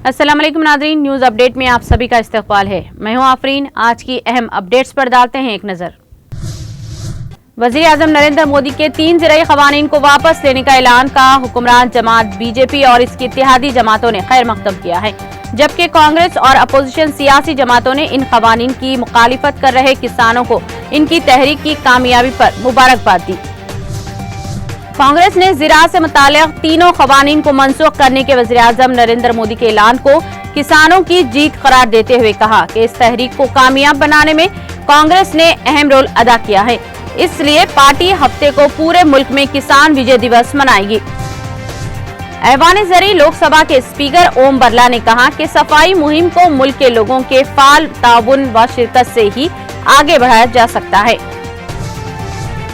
अस्सलाम वालेकुम नाज़रीन, न्यूज़ अपडेट में आप सभी का इस्तकबाल है। मैं हूं आफरीन। आज की अहम अपडेट्स पर डालते हैं एक नजर। वज़ीर आज़म नरेंद्र मोदी के 3 ज़राई क़वानीन को वापस लेने का ऐलान का हुक्मरान जमात बीजेपी और इसकी इत्तेहादी जमातों ने खैर मकदम किया है, जबकि कांग्रेस और अपोजिशन सियासी जमातों ने इन क़वानीन की मुखालिफत कर रहे किसानों को इनकी तहरीक की कामयाबी पर मुबारकबाद दी। कांग्रेस ने ज़िराअत से मुताल्लिक़ तीनों क़वानीन को मनसूख करने के वज़ीर आज़म नरेंद्र मोदी के ऐलान को किसानों की जीत करार देते हुए कहा कि इस तहरीक को कामयाब बनाने में कांग्रेस ने अहम रोल अदा किया है, इसलिए पार्टी हफ्ते को पूरे मुल्क में किसान विजय दिवस मनाएगी। ऐवान-ए-ज़री लोकसभा के स्पीकर ओम बिरला ने कहा कि सफाई मुहिम को मुल्क के लोगों के फाल ताउन व शिरकत से ही आगे बढ़ाया जा सकता है।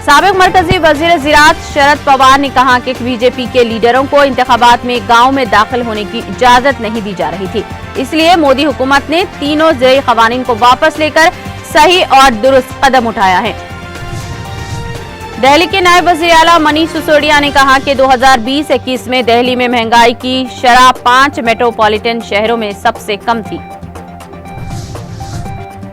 साबिक मरकजी वजीर ज़राअत शरद पवार ने कहा कि बीजेपी के लीडरों को इंतखाबात में गांव में दाखिल होने की इजाजत नहीं दी जा रही थी, इसलिए मोदी हुकूमत ने तीनों ज़राई क़वानीन को वापस लेकर सही और दुरुस्त कदम उठाया है। दिल्ली के नायब वज़ीर आला मनीष सिसोदिया ने कहा कि 2020-21 में दिल्ली में महंगाई की शरह 5 मेट्रोपॉलिटन शहरों में सबसे कम थी।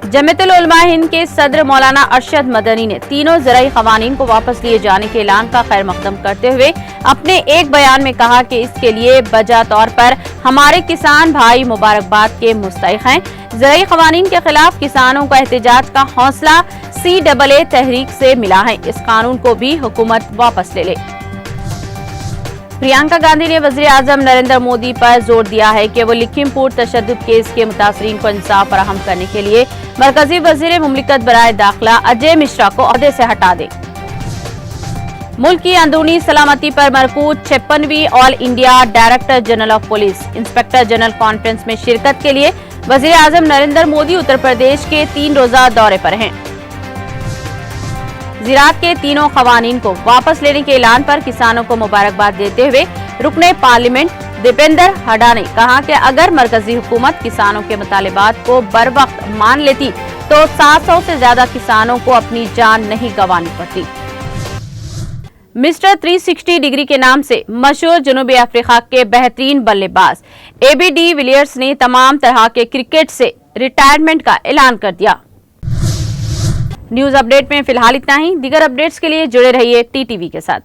जमीयतुल उलमा हिंद के सदर मौलाना अरशद मदनी ने तीनों ज़राई क़वानीन को वापस लिए जाने के ऐलान का खैर मकदम करते हुए अपने एक बयान में कहा कि इसके लिए बजा तौर पर हमारे किसान भाई मुबारकबाद के मुस्तहिक़ हैं। ज़राई क़वानीन के खिलाफ किसानों का एहतजाज का हौसला CAA तहरीक से मिला है, इस कानून को भी हुकूमत वापस ले ले। प्रियंका गांधी ने वज़ीर आज़म नरेंद्र मोदी पर जोर दिया है कि वो लखीमपुर तशद्दुद केस के मुतासरीन को इंसाफ फराहम करने के लिए मरकजी वज़ीर मुमलिकत बराए दाखिला अजय मिश्रा को ओहदे से हटा दे। मुल्क की अंदरूनी सलामती पर मरकूज 56वीं all India director general of police inspector general conference में शिरकत के लिए वज़ीर आज़म नरेंद्र मोदी उत्तर प्रदेश के 3 रोज़ा दौरे पर हैं। ज़राअत के तीनों क़वानीन को वापस लेने के ऐलान पर किसानों को मुबारकबाद देते हुए रुकने पार्लियामेंट दीपेंद्र हडा ने कहा कि अगर मरकजी हुकूमत किसानों के मुतालिबात को बर वक्त मान लेती तो 700 से ज्यादा किसानों को अपनी जान नहीं गंवानी पड़ती। मिस्टर 360 डिग्री के नाम से मशहूर जनूबी अफ्रीका के बेहतरीन बल्लेबाज AB de विलियर्स ने तमाम तरह के क्रिकेट से रिटायरमेंट का ऐलान कर दिया। न्यूज़ अपडेट में फिलहाल इतना ही। दीगर अपडेट्स के लिए जुड़े रहिए TTV के साथ।